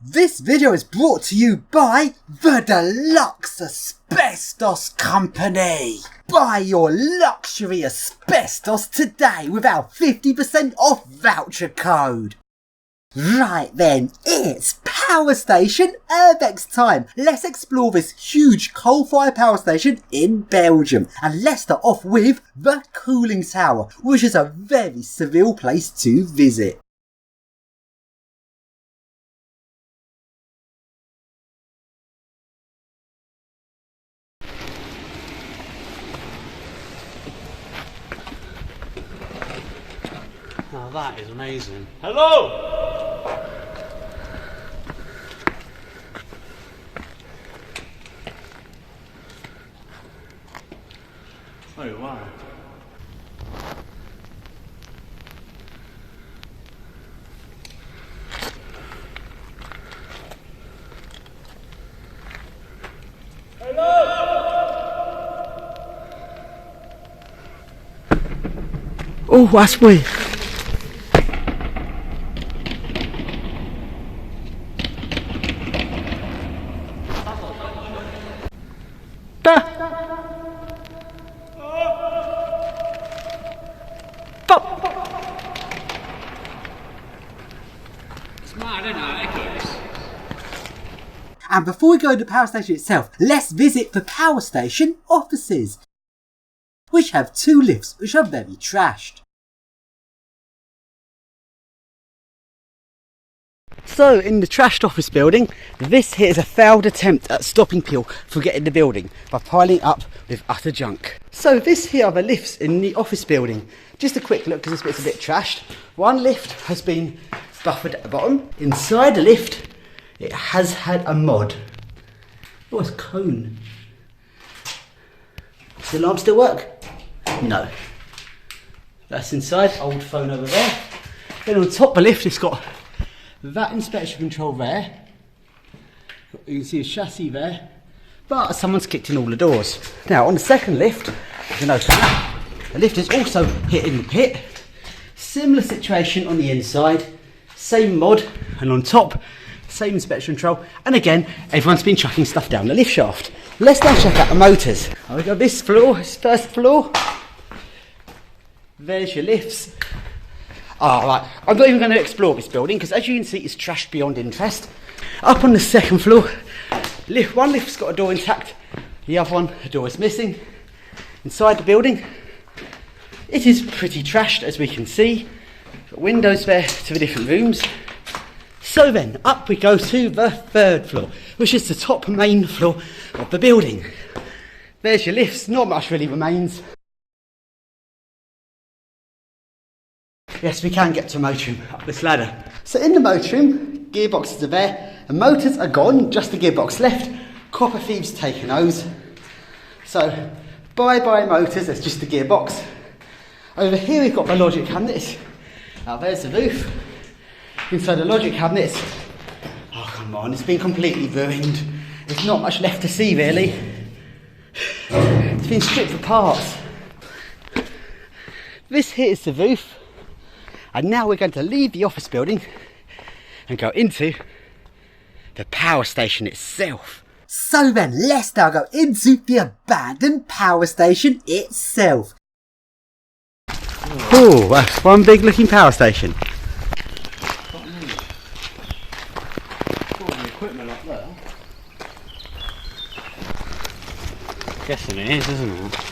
This video is brought to you by the Deluxe Asbestos Company. Buy your luxury asbestos today with our 50% off voucher code. Right then, it's power station URBEX time. Let's explore this huge coal-fired power station in Belgium. And let's start off with the cooling tower, which is a very surreal place to visit. Now that is amazing. Hello! Oh wow. Oh, that's weird. It's mad, isn't it? Echoes. And before we go to the power station itself, let's visit the power station offices, which have two lifts which are very trashed. So in the trashed office building, this here is a failed attempt at stopping people from getting the building by piling up with utter junk. So this here are the lifts in the office building. Just a quick look because this bit's a bit trashed. One lift has been buffered at the bottom. Inside the lift, it has had a mod. Oh, it's a cone. Does the alarm still work? No. That's inside, old phone over there. Then on top of the lift, it's got that inspection control there. You can see a chassis there, but someone's kicked in all the doors. Now on the second lift, you can open that. The lift is also hit in the pit. Similar situation on the inside, same mod, and on top, same inspection control. And again, everyone's been chucking stuff down the lift shaft. Let's now check out the motors. We got this floor, this first floor. There's your lifts. Right, I'm not even going to explore this building because as you can see it's trashed beyond interest. Up on the second floor, one lift's got a door intact, the other one, the door is missing. Inside the building, it is pretty trashed as we can see. Got windows there to the different rooms. So then, up we go to the third floor, which is the top main floor of the building. There's your lifts, not much really remains. Yes, we can get to a motor room up this ladder. So in the motor room, gearboxes are there, the motors are gone, just the gearbox left. Copper thieves taken those. So, bye-bye motors, that's just the gearbox. Over here we've got the logic cabinets. Now there's the roof. Inside the logic cabinets, oh come on, it's been completely ruined. There's not much left to see really. It's been stripped for parts. This here is the roof. And now we're going to leave the office building and go into the power station itself. So then, let's now go into the abandoned power station itself. Oh, that's one big looking power station. Got the equipment up there. Guessing it is, isn't it?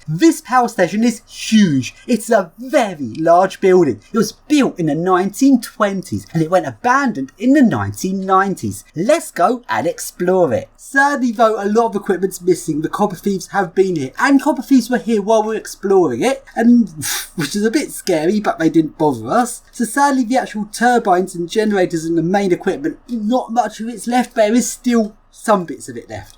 This power station is huge. It's a very large building. It was built in the 1920s and it went abandoned in the 1990s. Let's go and explore it. Sadly though, a lot of equipment's missing. The copper thieves have been here and copper thieves were here while we were exploring it, and which is a bit scary, but they didn't bother us. So sadly the actual turbines and generators and the main equipment, not much of it's left. There is still some bits of it left.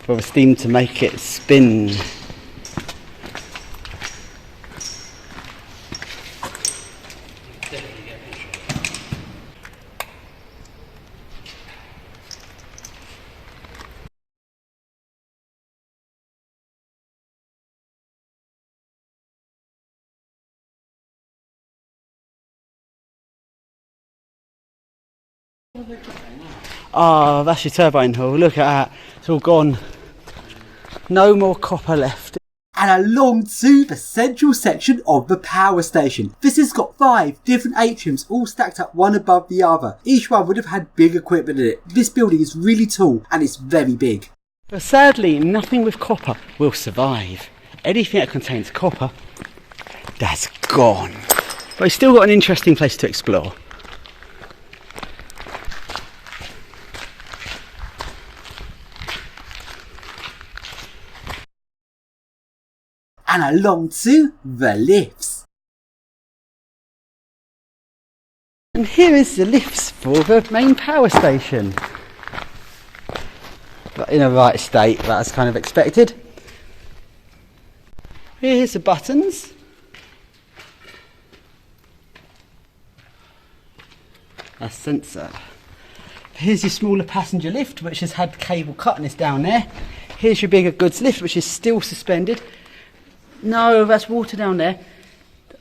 For the steam to make it spin. Oh, that's your turbine hull. Look at that. It's all gone. No more copper left. And along to the central section of the power station. This has got 5 different atriums all stacked up one above the other. Each one would have had big equipment in it. This building is really tall and it's very big. But sadly, nothing with copper will survive. Anything that contains copper, that's gone. But we've still got an interesting place to explore. And along to the lifts. And here is the lifts for the main power station. But in a right state, that's kind of expected. Here's the buttons. A sensor. Here's your smaller passenger lift, which has had cable cut and it's down there. Here's your bigger goods lift, which is still suspended. No, that's water down there.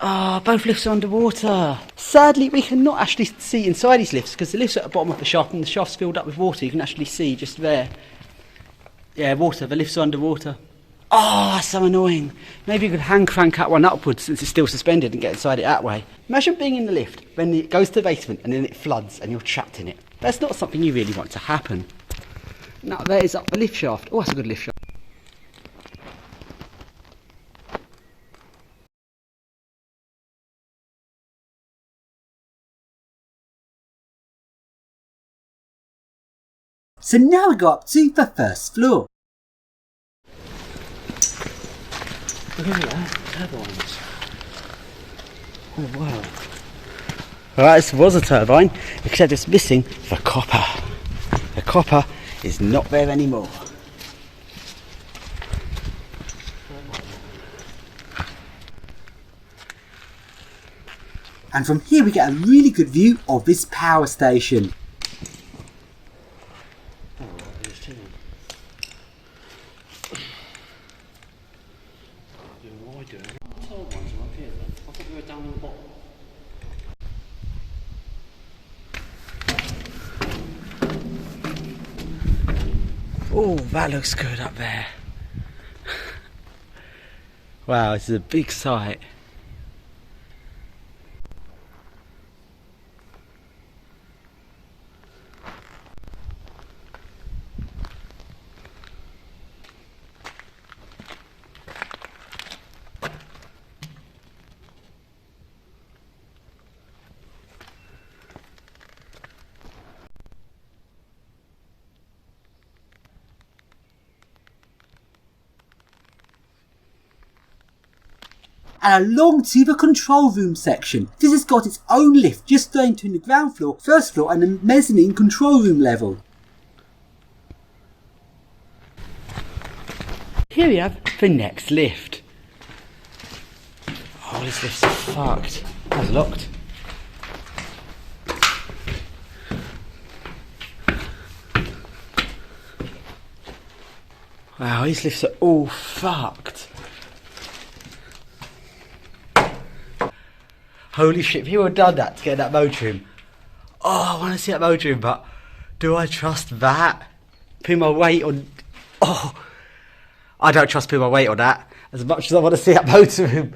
Ah, both lifts are underwater. Sadly, we cannot actually see inside these lifts because the lifts are at the bottom of the shaft and the shaft's filled up with water. You can actually see just there. Yeah, water. The lifts are underwater. Oh, that's so annoying. Maybe you could hand crank that one upwards since it's still suspended and get inside it that way. Imagine being in the lift when it goes to the basement and then it floods and you're trapped in it. That's not something you really want to happen. Now, there is up the lift shaft. Oh, that's a good lift shaft. So now we go up to the first floor. Look at that, turbines. Oh wow. Alright, this was a turbine, except it's missing the copper. The copper is not there anymore. And from here we get a really good view of this power station. Oh, that looks good up there. Wow, this is a big site. And along to the control room section. This has got its own lift just going between the ground floor, first floor and the mezzanine control room level. Here we have the next lift. Oh, this lift's fucked. That's locked. Wow, these lifts are all fucked. Holy shit, people have done that to get that motor room. Oh, I want to see that motor room, but do I trust that? Put my weight on... Oh, I don't trust putting my weight on that as much as I want to see that motor room.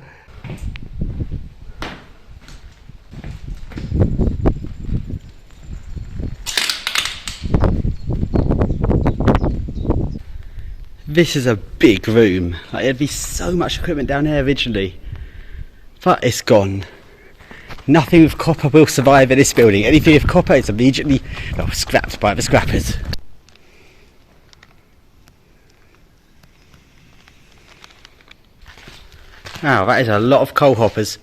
This is a big room. Like, there'd be so much equipment down here originally, but it's gone. Nothing with copper will survive in this building. Anything with copper is immediately scrapped by the scrappers. Wow, that is a lot of coal hoppers.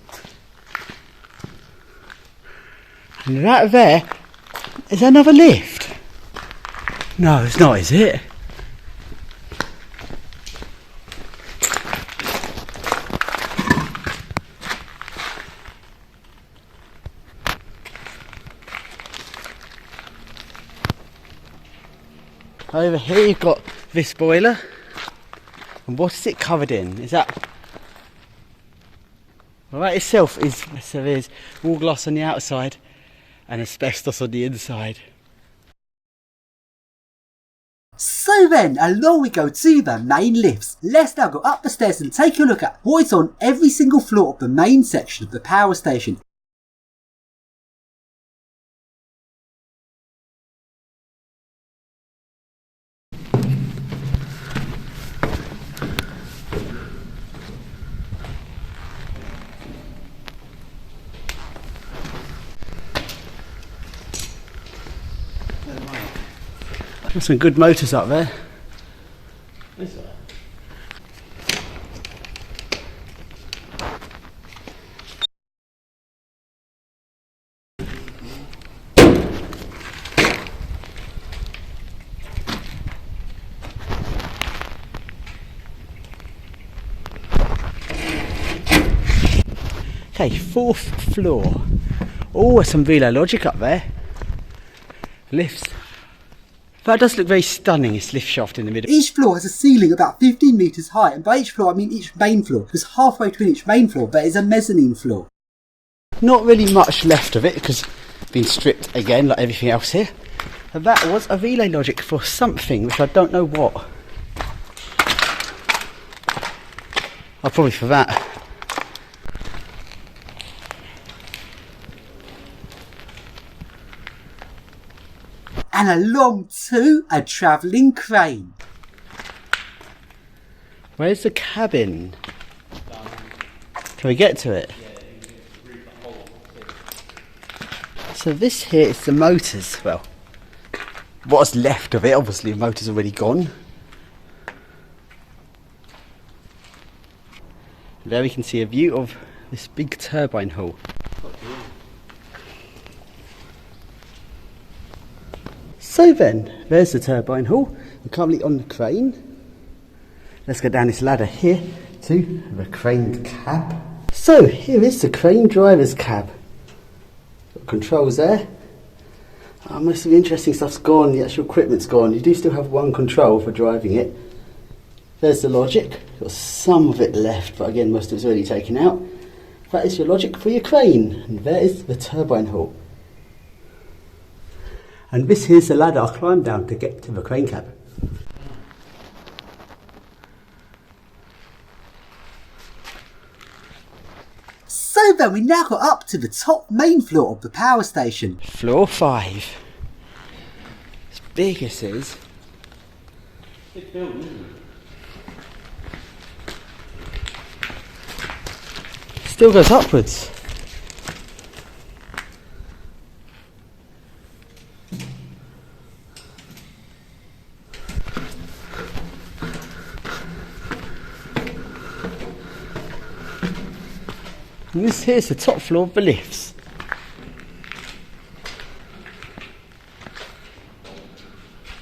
And that there is another lift. No, it's not, is it? Over here you've got this boiler. And what is it covered in? Is that... Well, that itself is, so there's wall gloss on the outside and asbestos on the inside. So then, along we go to the main lifts. Let's now go up the stairs and take a look at what is on every single floor of the main section of the power station. There's some good motors up there. Is there? Okay, 4th floor. Oh, there's some relay logic up there. Lifts. That does look very stunning, this lift shaft in the middle. Each floor has a ceiling about 15 metres high, and by each floor I mean each main floor, because halfway between each main floor there is a mezzanine floor. Not really much left of it because it's been stripped again like everything else here. And that was a relay logic for something which I don't know what. Oh, probably for that. And along to a travelling crane. Where's the cabin? Can we get to it? So this here is the motors. Well, what's left of it, obviously the motor's already gone. There we can see a view of this big turbine hall. So then, there's the turbine hall. We're currently on the crane. Let's go down this ladder here to the crane cab. So here is the crane driver's cab. Got controls there. Most of the interesting stuff's gone, the actual equipment's gone. You do still have one control for driving it. There's the logic. Got some of it left, but again most of it's already taken out. That is your logic for your crane. And there is the turbine hall. And this here's the ladder I'll climb down to get to the crane cab. So then we now got up to the top main floor of the power station. Floor 5. As big as it is. Big building, isn't it? Still goes upwards. And this here's the top floor of the lifts.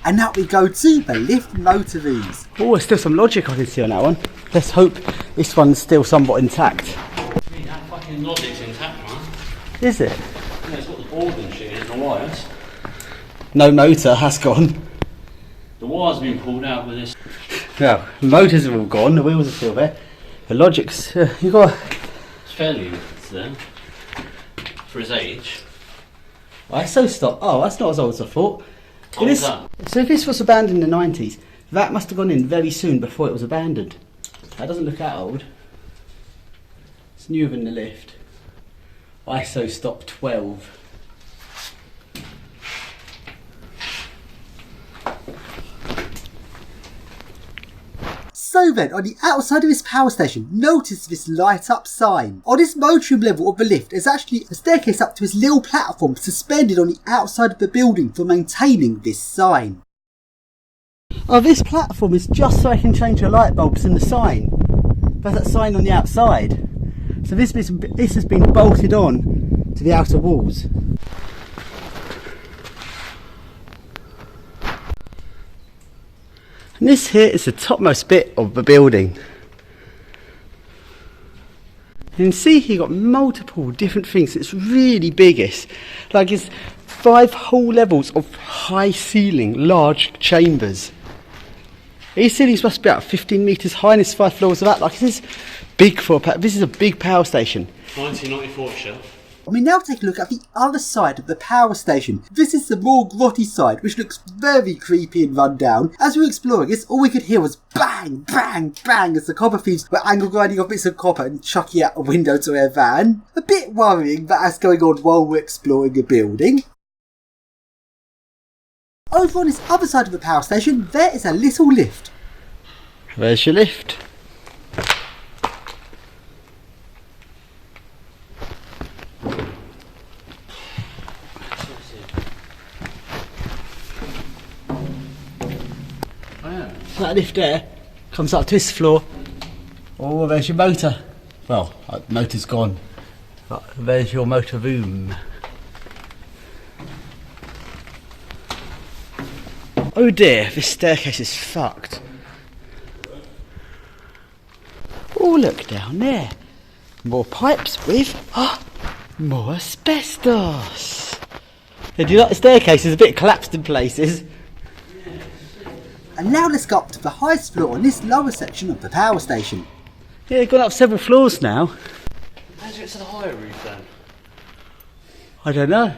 And now we go to the lift motor rooms. Oh, there's still some logic I can see on that one. Let's hope this one's still somewhat intact. I mean, that fucking logic's intact, man. Is it? Yeah, it's got the board and shit in it, the wires. No motor has gone. The wires have been pulled out with this. Well, the motors are all gone, the wheels are still there. The logic's, you got... It's fairly there. For his age. ISO stop. Oh, that's not as old as I thought. What was that? So if this was abandoned in the 90s, that must have gone in very soon before it was abandoned. That doesn't look that old. It's newer than the lift. ISO stop 12. So then, on the outside of this power station, notice this light up sign. On this motor room level of the lift, there's actually a staircase up to this little platform suspended on the outside of the building for maintaining this sign. Oh, this platform is just so I can change the light bulbs in the sign. There's that sign on the outside. So this has been bolted on to the outer walls. And this here is the topmost bit of the building. You can see here you've got multiple different things. It's really big. It's 5 whole levels of high ceiling, large chambers. These ceilings must be about 15 metres high and it's 5 floors of that. This is big for this is a big power station. 1994 shell. And we now take a look at the other side of the power station. This is the more grotty side, which looks very creepy and run down. As we were exploring this, all we could hear was bang, bang, bang as the copper thieves were angle grinding off bits of copper and chucking out a window to their van. A bit worrying that that's going on while we're exploring a building. Over on this other side of the power station, there is a little lift. Where's your lift? That lift there comes up to this floor. Oh, there's your motor. Well, the motor's gone. But there's your motor room. Oh dear, this staircase is fucked. Oh, look down there. More pipes with more asbestos. Yeah, do you like the staircase? It's a bit collapsed in places. And now let's go up to the highest floor on this lower section of the power station. Yeah, they've gone up several floors now. How did you get to the higher roof then? I don't know.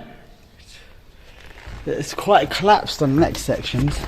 It's quite collapsed on the next sections.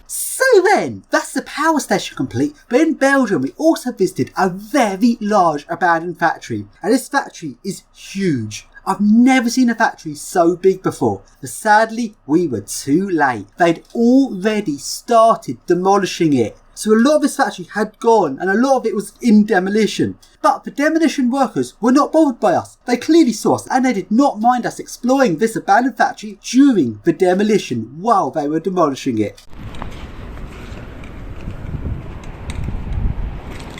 So then, that's the power station complete, but in Belgium we also visited a very large abandoned factory, and this factory is huge. I've never seen a factory so big before, but sadly we were too late. They'd already started demolishing it. So a lot of this factory had gone and a lot of it was in demolition. But the demolition workers were not bothered by us. They clearly saw us and they did not mind us exploring this abandoned factory during the demolition while they were demolishing it.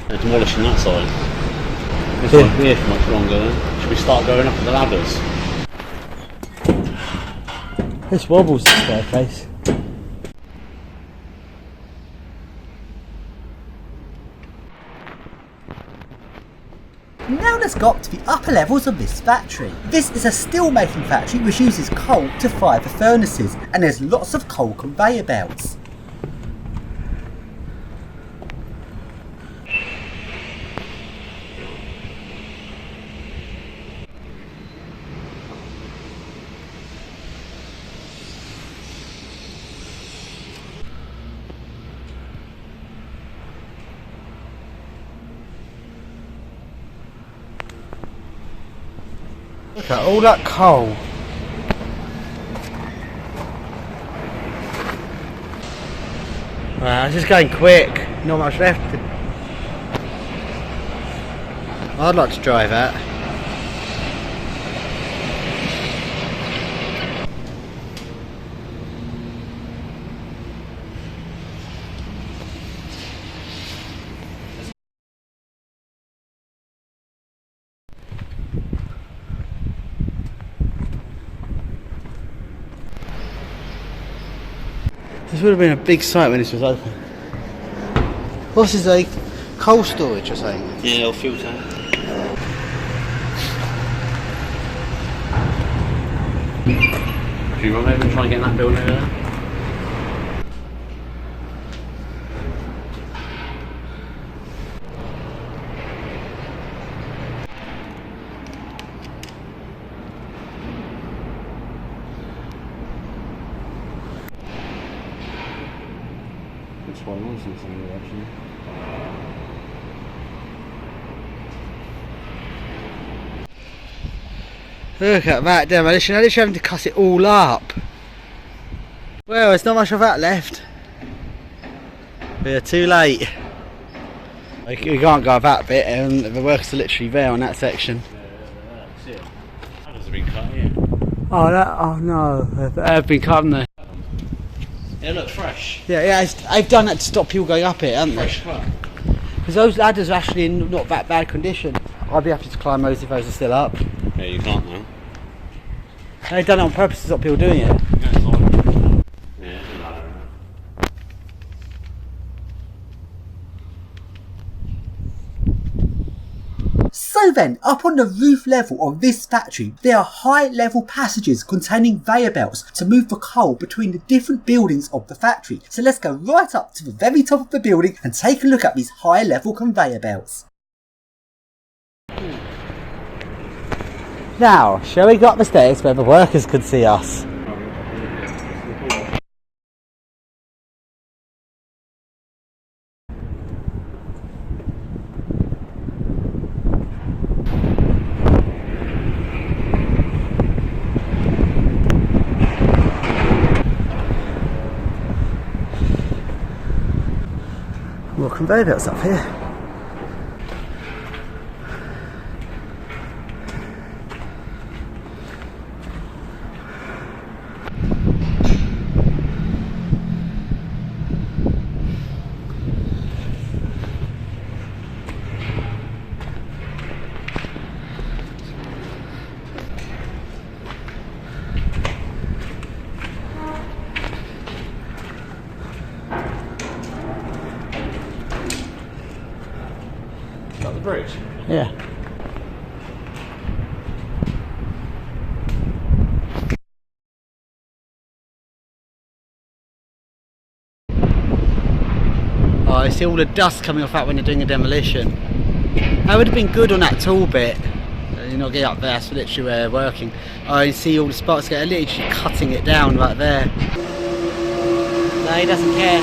They're demolishing that side. This won't be here for much longer then. Should we start going up the ladders? This wobbles the staircase. Now let's go up to the upper levels of this factory. This is a steel making factory which uses coal to fire the furnaces, and there's lots of coal conveyor belts. Look at all that coal. Wow, this is going quick. Not much left. I'd like to drive that. This would have been a big site when this was open. What's this, a coal storage or something? Yeah, it'll fuel tank. Do you want to try and get that building over there? It's quite nonsense in here actually. Look at that demolition. I literally having to cut it all up. Well, there's not much of that left. We're too late. We can't go that bit, and the workers are literally there on that section. That's it. Ladders have been cut here. Oh no, they've been cut, haven't they? It looks fresh. Yeah, I've done that to stop people going up it, haven't they? Fresh cut. Because those ladders are actually in not that bad condition. I'd be happy to climb those if those are still up. Yeah, you can't now. They've done it on purpose to stop people doing it. Yeah, it's on. So then, up on the roof level of this factory, there are high level passages containing conveyor belts to move the coal between the different buildings of the factory. So let's go right up to the very top of the building and take a look at these high level conveyor belts. Now, shall we go up the stairs where the workers could see us? More conveyor belts up here. Got the bridge? Yeah. Oh, I see all the dust coming off that when they're doing a demolition. That would have been good on that tall bit. You're not getting up there, that's literally where they're working. Oh, you see all the sparks get literally cutting it down right there. No, he doesn't care.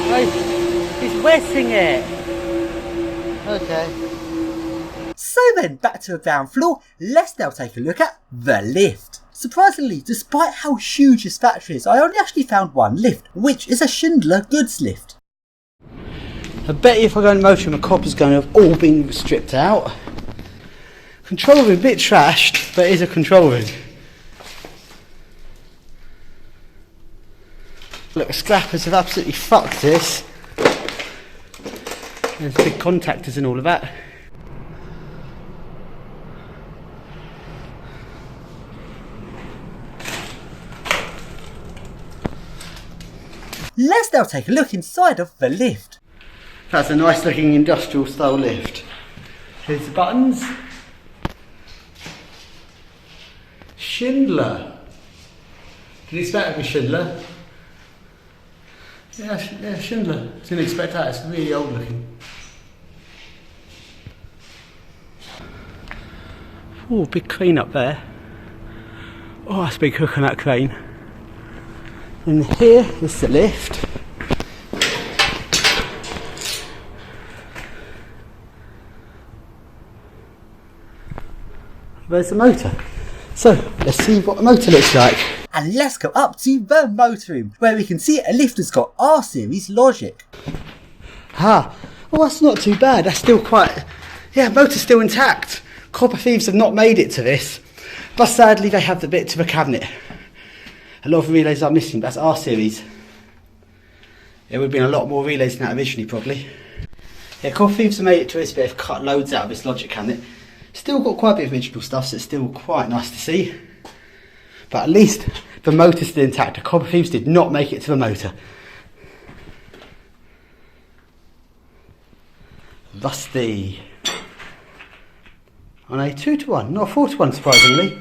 Oh, he's wetting it. Okay. So then, back to the ground floor, let's now take a look at the lift. Surprisingly, despite how huge this factory is, I only actually found one lift, which is a Schindler goods lift. I bet you if I go in motor room, the copper's going to have all been stripped out. Control room, a bit trashed, but it is a control room. Look, the scrappers have absolutely fucked this. There's big contactors and all of that. Let's now take a look inside of the lift. That's a nice looking industrial style lift. Here's the buttons. Schindler. Did you expect it to be Schindler? Yeah, Schindler. Didn't expect that, it's really old looking. Oh, big crane up there. Oh, that's a big hook on that crane. And here is the lift. There's the motor. So, let's see what the motor looks like. And let's go up to the motor room, where we can see a lift has got R-series logic. Ah, well that's not too bad, that's still quite... Yeah, motor's still intact. Copper thieves have not made it to this, but sadly they have the bit to the cabinet. A lot of relays are missing, but that's R-series. There would have been a lot more relays than that originally, probably. Yeah, copper thieves have made it to this bit, have cut loads out of this logic cabinet. Still got quite a bit of original stuff, so it's still quite nice to see. But at least the motor's still intact. The copper thieves did not make it to the motor. Rusty. On a 2-to-1, not a 4-to-1 surprisingly.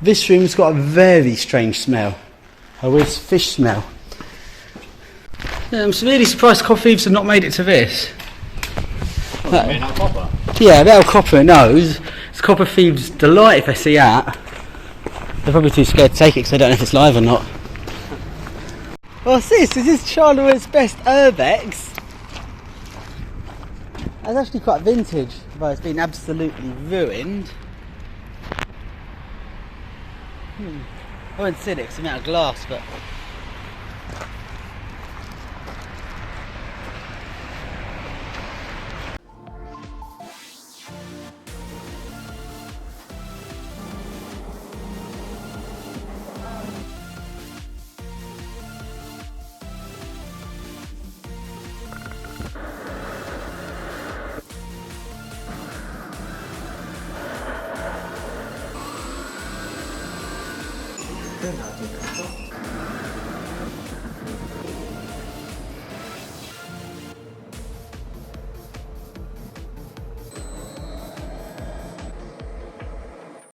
This room's got a very strange smell. A weird fish smell. I'm really surprised copper thieves have not made it to this. Copper? Yeah, they're copper, it knows. It's copper thieves' delight if they see that. They're probably too scared to take it because they don't know if it's live or not. What's this? Is this Charleroi best URBEX? That's actually quite vintage, but it's been absolutely ruined. I wouldn't sit it because I'm out of glass, but... Good, I think.